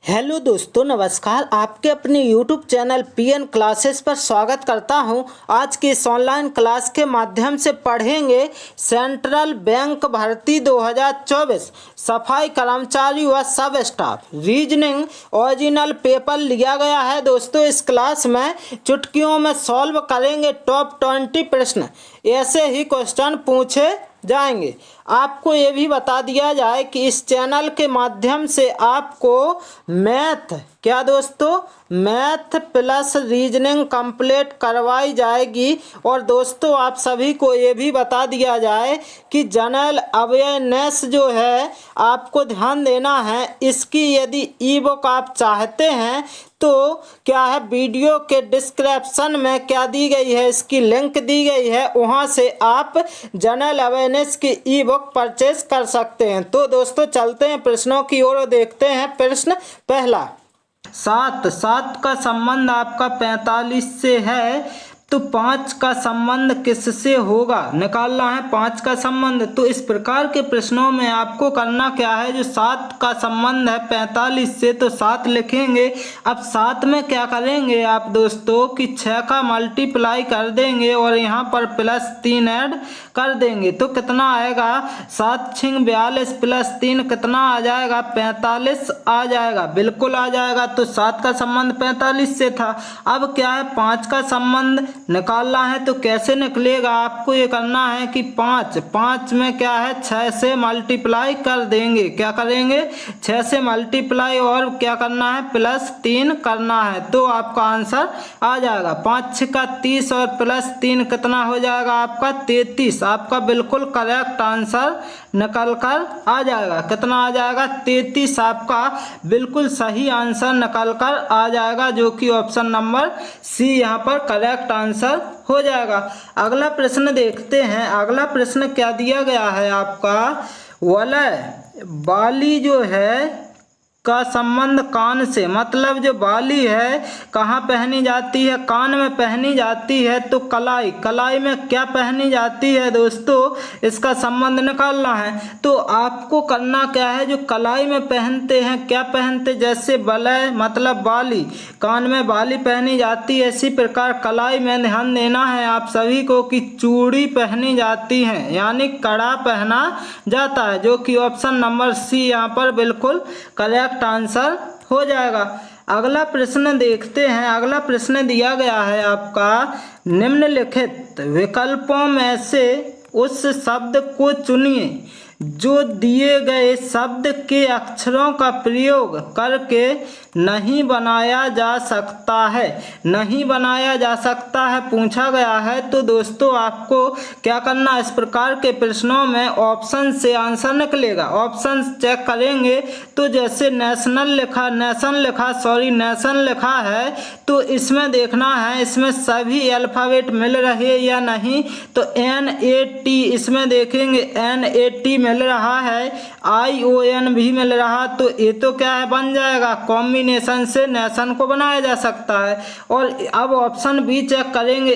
Hello दोस्तों, नमस्कार। आपके अपने YouTube चैनल पीएन क्लासेस पर स्वागत करता हूं। आज की इस ऑनलाइन क्लास के माध्यम से पढ़ेंगे सेंट्रल बैंक भर्ती 2024 सफाई कर्मचारी व सब स्टाफ रीजनिंग ओरिजिनल पेपर लिया गया है। दोस्तों, इस क्लास में चुटकियों में सॉल्व करेंगे टॉप 20 प्रश्न। ऐसे ही क्वेश्चन पूछे जाएंगे। आपको ये भी बता दिया जाए कि इस चैनल के माध्यम से आपको math math plus reasoning complete करवाई जाएगी। और दोस्तों, आप सभी को ये भी बता दिया जाए कि जनरल अवेयरनेस जो है आपको ध्यान देना है। इसकी यदि ई बुक आप चाहते हैं तो क्या है, वीडियो के डिस्क्रिप्शन में क्या दी गई है, इसकी लिंक दी गई है, वहां से आप जनरल अवेयरनेस की ई बुक परचेज कर सकते हैं। तो दोस्तों, चलते हैं प्रश्नों की ओर और देखते हैं। प्रश्न पहला, सात का संबंध आपका 45 से है, तो 5 का संबंध किससे होगा, निकालना है 5 का संबंध। तो इस प्रकार के प्रश्नों में आपको करना क्या है, जो 7 का संबंध है 45 से, तो 7 लिखेंगे। अब 7 में क्या करेंगे आप दोस्तों कि 6 का मल्टीप्लाई कर देंगे और यहाँ पर प्लस 3 ऐड कर देंगे। तो कितना आएगा, 7 छिंग 42 प्लस 3 कितना आ जाएगा, 45 आ जाएगा, बिल्कुल आ जाएगा। तो 7 का संबंध 45 से था। अब क्या है, 5 का संबंध निकालना है। तो कैसे निकलेगा, आपको ये करना है कि 5 में क्या है, 6 से मल्टीप्लाई कर देंगे। क्या करेंगे, 6 से मल्टीप्लाई और क्या करना है, प्लस 3 करना है। तो आपका आंसर आ जाएगा 5 6 का 30 और प्लस 3 कितना हो जाएगा आपका 33। आपका बिल्कुल करेक्ट आंसर निकल कर आ जाएगा। कितना आ जाएगा, 33 आपका बिल्कुल सही आंसर निकल कर आ जाएगा, जो कि ऑप्शन नंबर सी यहाँ पर करेक्ट आंसर हो जाएगा। अगला प्रश्न देखते हैं। अगला प्रश्न क्या दिया गया है आपका, वलय बाली जो है का संबंध कान से, मतलब जो बाली है कहाँ पहनी जाती है, कान में पहनी जाती है। तो कलाई में क्या पहनी जाती है दोस्तों, इसका संबंध निकालना है। तो आपको करना क्या है, जो कलाई में पहनते हैं, क्या पहनते, जैसे वलय मतलब बाली, कान में बाली पहनी जाती है, इसी प्रकार कलाई में ध्यान देना है आप सभी को कि चूड़ी पहनी जाती है, यानी कड़ा पहना जाता है, जो कि ऑप्शन नंबर सी यहाँ पर बिल्कुल करेक्ट आंसर हो जाएगा। अगला प्रश्न देखते हैं। अगला प्रश्न दिया गया है आपका, निम्नलिखित विकल्पों में से उस शब्द को चुनिए जो दिए गए शब्द के अक्षरों का प्रयोग करके नहीं बनाया जा सकता है। नहीं बनाया जा सकता है पूछा गया है। तो दोस्तों, आपको क्या करना, इस प्रकार के प्रश्नों में ऑप्शन से आंसर निकलेगा। ऑप्शन चेक करेंगे तो जैसे नेशन लिखा है, तो इसमें देखना है इसमें सभी अल्फ़ाबेट मिल रहे या नहीं। तो NAT इसमें देखेंगे, NAT मिल रहा है, ION भी मिल रहा। तो ये तो क्या है, बन जाएगा, कॉम्बिनेशन से नेशन को बनाया जा सकता है। और अब ऑप्शन बी चेक करेंगे,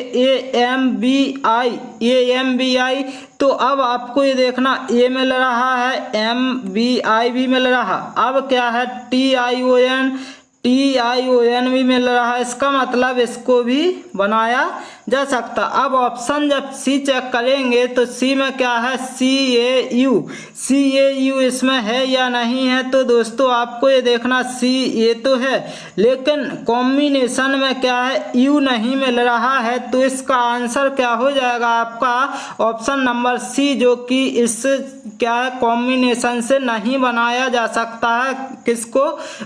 AMBI। तो अब आपको ये देखना, ए मिल रहा है, MBI भी मिल रहा। अब क्या है, TION भी मिल रहा है। इसका मतलब इसको भी बनाया जा सकता। अब ऑप्शन जब सी चेक करेंगे तो सी में क्या है, CAU इसमें है या नहीं है। तो दोस्तों, आपको ये देखना, सी ये तो है, लेकिन कॉम्बिनेशन में क्या है, यू नहीं मिल रहा है। तो इसका आंसर क्या हो जाएगा आपका ऑप्शन नंबर सी, जो कि इस क्या है, कॉम्बिनेशन से नहीं बनाया जा सकता है। किसको,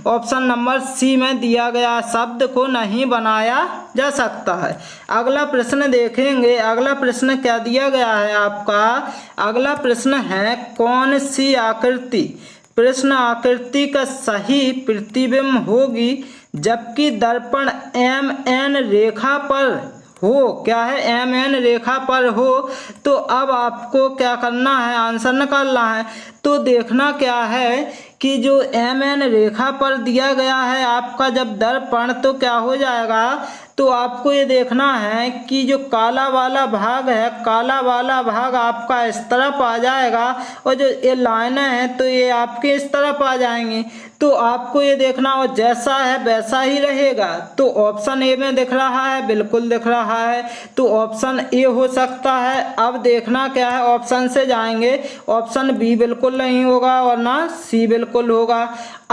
ऑप्शन नंबर सी में दिया गया शब्द को नहीं बनाया जा सकता है। अगला प्रश्न देखेंगे। अगला प्रश्न क्या दिया गया है आपका, अगला प्रश्न है, कौन सी आकृति प्रश्न आकृति का सही प्रतिबिंब होगी जबकि दर्पण MN रेखा पर हो। क्या है, MN रेखा पर हो। तो अब आपको क्या करना है, आंसर निकालना है। तो देखना क्या है कि जो MN रेखा पर दिया गया है आपका जब दर्पण, तो क्या हो जाएगा, तो आपको ये देखना है कि जो काला वाला भाग है, काला वाला भाग आपका इस तरफ आ जाएगा और जो ये लाइनें हैं तो ये आपके इस तरफ आ जाएंगी। तो आपको ये देखना हो जैसा है वैसा ही रहेगा। तो ऑप्शन ए में दिख रहा है, बिल्कुल दिख रहा है, तो ऑप्शन ए हो सकता है। अब देखना क्या है, ऑप्शन से जाएंगे, ऑप्शन बी बिल्कुल नहीं होगा और ना सी बिल्कुल होगा।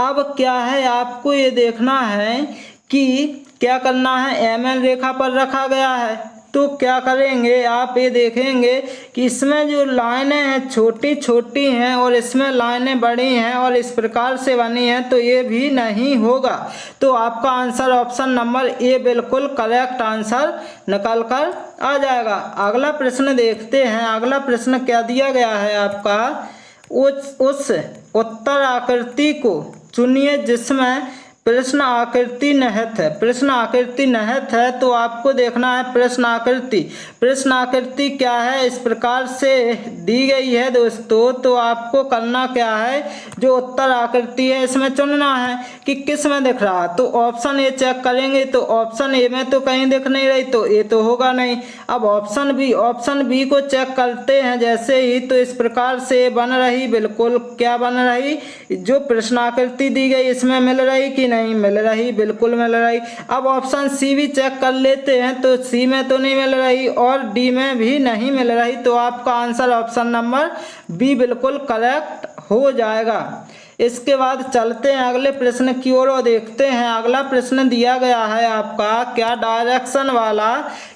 अब क्या है, आपको ये देखना है कि क्या करना है, MN रेखा पर रखा गया है। तो क्या करेंगे, आप ये देखेंगे कि इसमें जो लाइनें हैं छोटी छोटी हैं और इसमें लाइनें बड़ी हैं और इस प्रकार से बनी हैं, तो ये भी नहीं होगा। तो आपका आंसर ऑप्शन नंबर ए बिल्कुल करेक्ट आंसर निकल कर आ जाएगा। अगला प्रश्न देखते हैं। अगला प्रश्न क्या दिया गया है आपका, उस उत्तर आकृति को चुनिए जिसमें प्रश्न आकृति निहित है। प्रश्न आकृति निहित है तो आपको देखना है प्रश्न आकृति। प्रश्न आकृति क्या है, इस प्रकार से दी गई है दोस्तों। तो आपको करना क्या है, जो उत्तर आकृति है इसमें चुनना है कि किस में दिख रहा है। तो ऑप्शन ए चेक करेंगे तो ऑप्शन ए में तो कहीं दिख नहीं रही, तो ए तो होगा नहीं। अब ऑप्शन बी को चेक करते हैं जैसे ही, तो इस प्रकार से बन रही, बिल्कुल क्या बन रही, जो प्रश्न आकृति दी गई इसमें मिल रही कि नहीं मिल रही, बिल्कुल मिल रही। अब ऑप्शन सी भी चेक कर लेते हैं, तो सी में तो नहीं मिल रही और डी में भी नहीं मिल रही। तो आपका आंसर ऑप्शन नंबर बी बिल्कुल करेक्ट हो जाएगा। इसके बाद चलते हैं अगले प्रश्न की ओर और देखते हैं। अगला प्रश्न दिया गया है आपका क्या, डायरेक्शन वाला,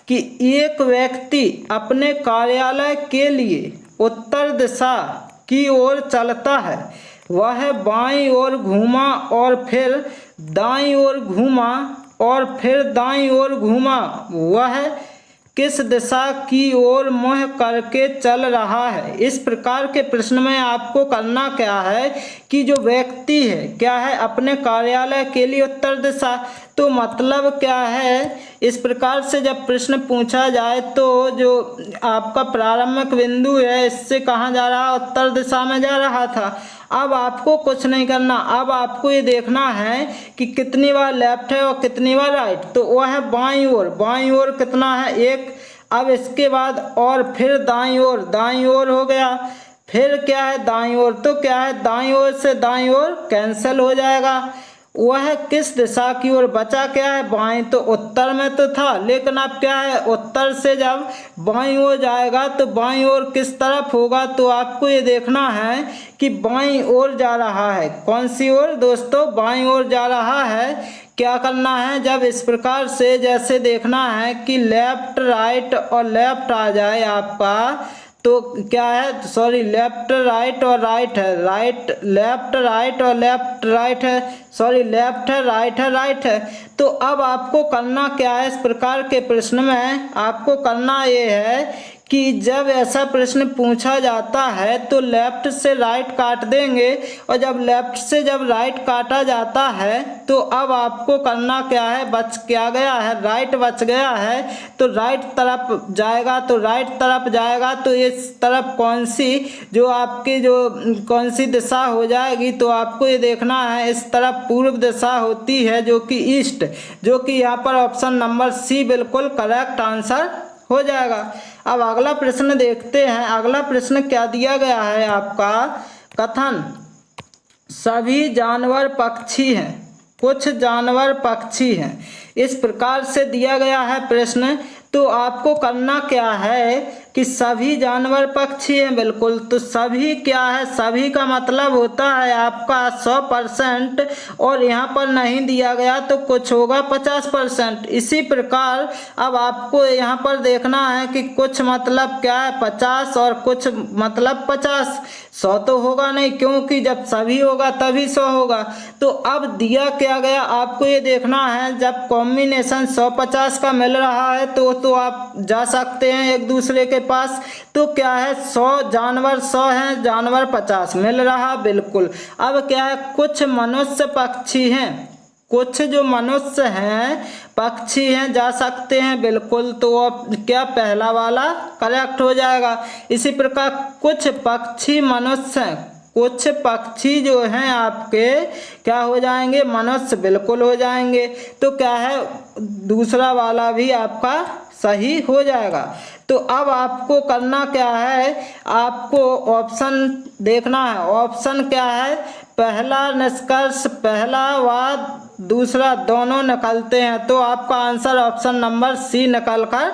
कि एक व्यक्ति अपने कार्यालय के लिए उत्तर दिशा की ओर चलता है, वह बाईं ओर घूमा और फिर दाईं ओर घूमा और फिर दाईं ओर घूमा, वह किस दिशा की ओर मुँह करके चल रहा है। इस प्रकार के प्रश्न में आपको करना क्या है कि जो व्यक्ति है क्या है अपने कार्यालय के लिए उत्तर दिशा, तो मतलब क्या है, इस प्रकार से जब प्रश्न पूछा जाए तो जो आपका प्रारंभिक बिंदु है इससे कहाँ जा रहा, उत्तर दिशा में जा रहा था। अब आपको कुछ नहीं करना, अब आपको ये देखना है कि कितनी बार लेफ्ट है और कितनी बार राइट। तो वह है बाईं ओर कितना है, एक। अब इसके बाद और फिर दाईं ओर हो गया, फिर क्या है दाईं ओर, तो क्या है दाईं ओर से दाईं ओर कैंसिल हो जाएगा। वह किस दिशा की ओर, बचा क्या है बाएं, तो उत्तर में तो था, लेकिन अब क्या है उत्तर से जब बाईं ओर जाएगा तो बाईं ओर किस तरफ होगा। तो आपको ये देखना है कि बाईं ओर जा रहा है। कौन सी ओर दोस्तों, बाईं ओर जा रहा है। क्या करना है, जब इस प्रकार से जैसे देखना है कि लेफ्ट राइट और लेफ्ट आ जाए आपका, तो क्या है, सॉरी लेफ्ट राइट और राइट है, राइट लेफ्ट राइट और लेफ्ट राइट है, सॉरी लेफ्ट है राइट है। तो अब आपको करना क्या है, इस प्रकार के प्रश्न में आपको करना ये है कि जब ऐसा प्रश्न पूछा जाता है तो लेफ्ट से राइट काट देंगे, और जब लेफ्ट से जब राइट काटा जाता है तो अब आपको करना क्या है, बच क्या गया है, राइट बच गया है, तो राइट तरफ जाएगा। तो राइट तरफ जाएगा तो इस तरफ कौन सी, जो आपकी जो कौन सी दिशा हो जाएगी, तो आपको ये देखना है इस तरफ पूर्व दिशा होती है जो कि ईस्ट, जो कि यहाँ पर ऑप्शन नंबर सी बिल्कुल करेक्ट आंसर हो जाएगा। अब अगला प्रश्न देखते हैं। अगला प्रश्न क्या दिया गया है आपका, कथन सभी जानवर पक्षी हैं, कुछ जानवर पक्षी हैं, इस प्रकार से दिया गया है प्रश्न। तो आपको करना क्या है कि सभी जानवर पक्षी हैं, बिल्कुल। तो सभी क्या है, सभी का मतलब होता है आपका 100%, और यहाँ पर नहीं दिया गया तो कुछ होगा 50%। इसी प्रकार अब आपको यहाँ पर देखना है कि कुछ मतलब क्या है 50 और कुछ मतलब 50। 100 तो होगा नहीं, क्योंकि जब सभी होगा तभी 100 होगा। तो अब दिया क्या गया, आपको ये देखना है जब कॉम्बिनेशन 100-50 का मिल रहा है तो आप जा सकते हैं एक दूसरे के पास। तो क्या है 100 जानवर 100 हैं, जानवर 50 मिल रहा, बिल्कुल। अब क्या है, कुछ मनुष्य पक्षी हैं, कुछ जो मनुष्य हैं पक्षी हैं, जा सकते हैं, बिल्कुल। तो अब क्या पहला वाला करेक्ट हो जाएगा। इसी प्रकार कुछ पक्षी मनुष्य हैं, कुछ पक्षी जो हैं आपके क्या हो जाएंगे, मनुष्य बिल्कुल हो जाएंगे। तो क्या है दूसरा वाला भी आपका सही हो जाएगा। तो अब आपको करना क्या है, आपको ऑप्शन देखना है। ऑप्शन क्या है, पहला निष्कर्ष, पहला व दूसरा दोनों निकलते हैं, तो आपका आंसर ऑप्शन नंबर सी निकल कर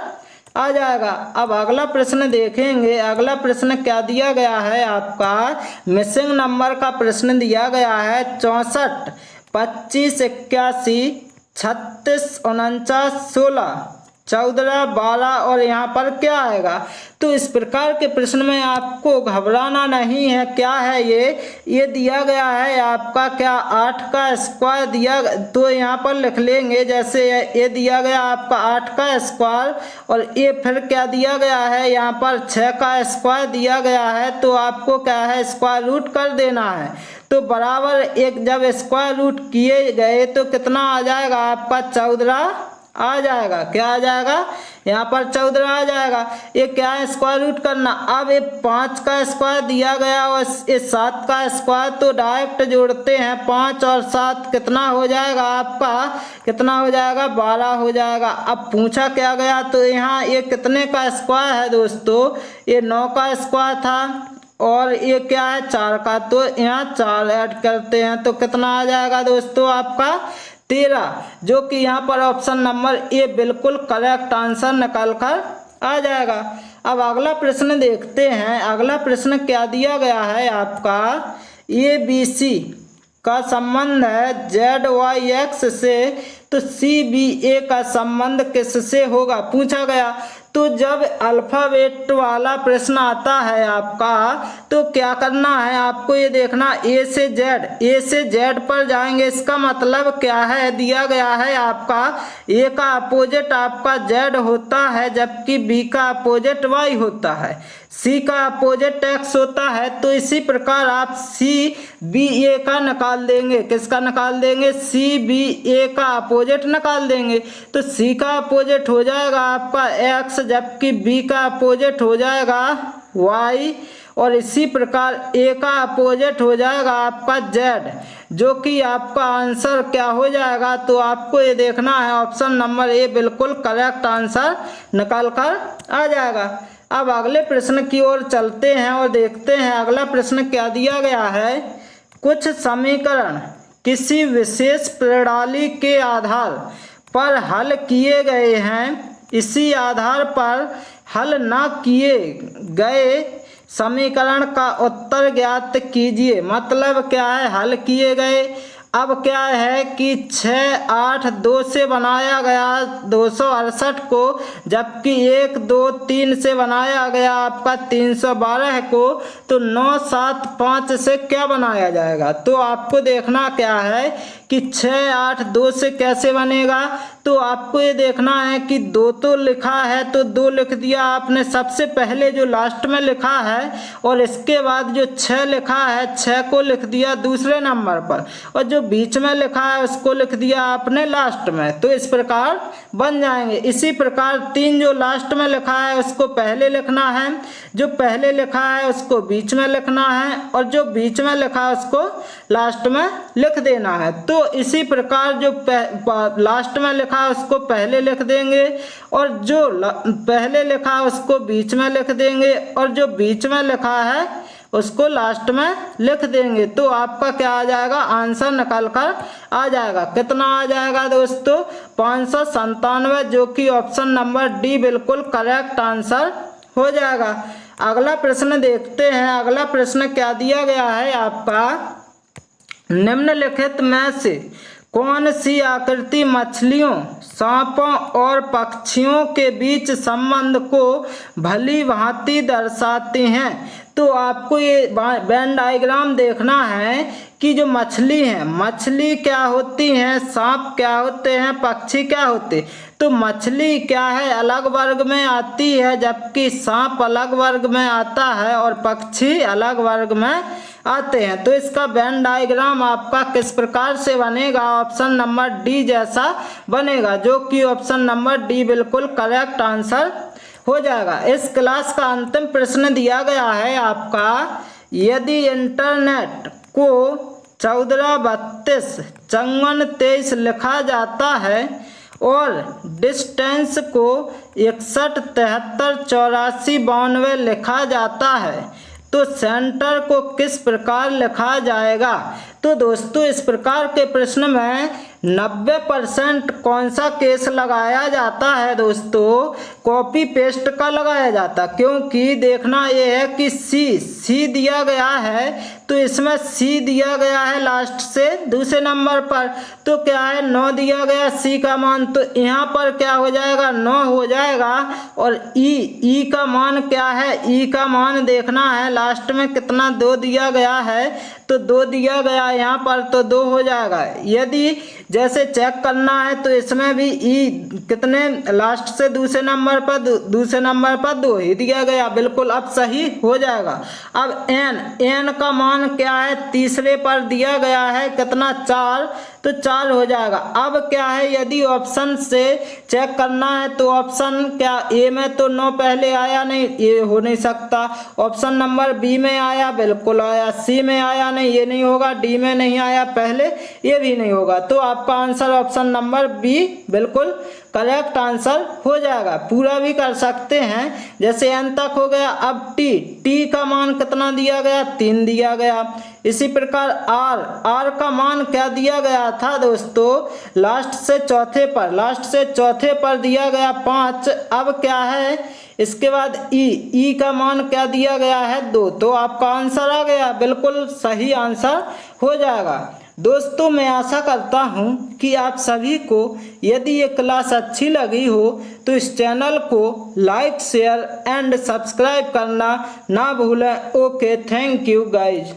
आ जाएगा। अब अगला प्रश्न देखेंगे। अगला प्रश्न क्या दिया गया है आपका, मिसिंग नंबर का प्रश्न दिया गया है 64 25 81 36 49 16 14 12 और यहाँ पर क्या आएगा। तो इस प्रकार के प्रश्न में आपको घबराना नहीं है। क्या है ये दिया गया है आपका क्या 8 का स्क्वायर दिया, तो यहाँ पर लिख लेंगे। जैसे ये दिया गया आपका 8 का स्क्वायर और ये फिर क्या दिया गया है यहाँ पर 6 का स्क्वायर दिया गया है, तो आपको क्या है स्क्वायर रूट कर देना है। तो बराबर एक जब स्क्वायर रूट किए गए तो कितना आ जाएगा आपका 14 आ जाएगा। क्या आ जाएगा यहाँ पर 14 आ जाएगा। ये क्या है स्क्वायर रूट करना। अब ये 5 का स्क्वायर दिया गया और ये 7 का स्क्वायर, तो डायरेक्ट जोड़ते हैं 5 और 7 कितना हो जाएगा आपका, कितना हो जाएगा 12 हो जाएगा। अब पूछा क्या गया, तो यहाँ ये कितने का स्क्वायर है दोस्तों, ये 9 का स्क्वायर था और ये क्या है 4 का, तो यहाँ 4 ऐड करते हैं तो कितना आ जाएगा दोस्तों आपका 13, जो कि यहाँ पर ऑप्शन नंबर ए बिल्कुल करेक्ट आंसर निकल कर आ जाएगा। अब अगला प्रश्न देखते हैं। अगला प्रश्न क्या दिया गया है आपका, ABC का संबंध है ZYX से, तो CBA का संबंध किससे होगा पूछा गया। तो जब अल्फ़ाबेट वाला प्रश्न आता है आपका, तो क्या करना है आपको, ये देखना ए से जेड पर जाएंगे। इसका मतलब क्या है, दिया गया है आपका ए का अपोजिट आपका जेड होता है, जबकि बी का अपोजिट वाई होता है, सी का अपोजिट एक्स होता है। तो इसी प्रकार आप CBA का निकाल देंगे। किसका निकाल देंगे, CBA का अपोजिट निकाल देंगे। तो सी का अपोजिट हो जाएगा आपका एक्स, जबकि बी का अपोजिट हो जाएगा वाई, और इसी प्रकार ए का अपोजिट हो जाएगा आपका जेड, जो कि आपका आंसर क्या हो जाएगा। तो आपको ये देखना है ऑप्शन नंबर ए बिल्कुल करेक्ट आंसर निकल कर आ जाएगा। अब अगले प्रश्न की ओर चलते हैं और देखते हैं अगला प्रश्न क्या दिया गया है। कुछ समीकरण किसी विशेष प्रणाली के आधार पर हल किए गए हैं, इसी आधार पर हल न किए गए समीकरण का उत्तर ज्ञात कीजिए। मतलब क्या है, हल किए गए। अब क्या है कि 6 8 2 से बनाया गया 268 को, जबकि 1 2 3 से बनाया गया आपका 312 को, तो 9 7 5 से क्या बनाया जाएगा। तो आपको देखना क्या है कि 6 8 2 से कैसे बनेगा। तो आपको ये देखना है कि 2 तो लिखा है तो 2 लिख दिया आपने सबसे पहले जो लास्ट में लिखा है, और इसके बाद जो 6 लिखा है 6 को लिख दिया दूसरे नंबर पर, और जो बीच में लिखा है उसको लिख दिया आपने लास्ट में। तो इस प्रकार बन जाएंगे। इसी प्रकार 3 जो लास्ट में लिखा है उसको पहले लिखना है, जो पहले लिखा है उसको बीच में लिखना है, और जो बीच में लिखा है उसको लास्ट में लिख देना है। तो इसी प्रकार जो लास्ट में लिखा है उसको पहले लिख देंगे, और जो पहले लिखा है उसको बीच में लिख देंगे, और जो बीच में लिखा है उसको लास्ट में लिख देंगे। तो आपका क्या आ जाएगा, आंसर निकल कर आ जाएगा। कितना आ जाएगा दोस्तों, 597, जो कि ऑप्शन नंबर डी बिल्कुल करेक्ट आंसर हो जाएगा। अगला प्रश्न देखते हैं। अगला प्रश्न क्या दिया गया है आपका, निम्नलिखित में से कौन सी आकृति मछलियों, सांपों और पक्षियों के बीच संबंध को भली भांति दर्शाती हैं। तो आपको ये वेन डायग्राम देखना है कि जो मछली है, मछली क्या होती हैं, सांप क्या होते हैं, पक्षी क्या होते। तो मछली क्या है, अलग वर्ग में आती है, जबकि सांप अलग वर्ग में आता है और पक्षी अलग वर्ग में आते हैं। तो इसका वेन डायग्राम आपका किस प्रकार से बनेगा, ऑप्शन नंबर डी जैसा बनेगा, जो कि ऑप्शन नंबर डी बिल्कुल करेक्ट आंसर हो जाएगा। इस क्लास का अंतिम प्रश्न दिया गया है आपका, यदि इंटरनेट को 14 32 54 23 लिखा जाता है और डिस्टेंस को 61 73 84 92 लिखा जाता है, तो सेंटर को किस प्रकार लिखा जाएगा। तो दोस्तों इस प्रकार के प्रश्न में 90% कौन सा केस लगाया जाता है दोस्तों, कॉपी पेस्ट का लगाया जाता, क्योंकि देखना यह है कि सी दिया गया है, तो इसमें सी दिया गया है लास्ट से दूसरे नंबर पर, तो क्या है 9 दिया गया सी का मान, तो यहाँ पर क्या हो जाएगा 9 हो जाएगा। और ई का मान क्या है, ई का मान देखना है लास्ट में कितना 2 दिया गया है, तो 2 दिया गया यहाँ पर, तो 2 हो जाएगा। यदि जैसे चेक करना है तो इसमें भी ई कितने लास्ट से दूसरे नंबर पर 2 ही दिया गया, बिल्कुल अब सही हो जाएगा। अब एन का मान क्या है, तीसरे पर दिया गया है कितना 4, तो 4 हो जाएगा। अब क्या है यदि ऑप्शन से चेक करना है तो ऑप्शन क्या ए में तो 9 पहले आया नहीं, ये हो नहीं सकता। ऑप्शन नंबर बी में आया, बिल्कुल आया। सी में आया नहीं, ये नहीं होगा। डी में नहीं आया पहले, ये भी नहीं होगा। तो आपका आंसर ऑप्शन नंबर बी बिल्कुल करेक्ट आंसर हो जाएगा। पूरा भी कर सकते हैं, जैसे एन तक हो गया। अब टी का मान कितना दिया गया, 3 दिया गया। इसी प्रकार आर का मान क्या दिया गया था दोस्तों, लास्ट से चौथे पर दिया गया 5। अब क्या है इसके बाद ई का मान क्या दिया गया है 2, तो आपका आंसर आ गया, बिल्कुल सही आंसर हो जाएगा। दोस्तों मैं आशा करता हूं कि आप सभी को यदि ये क्लास अच्छी लगी हो तो इस चैनल को लाइक शेयर एंड सब्सक्राइब करना ना भूलें। Okay, thank you guys.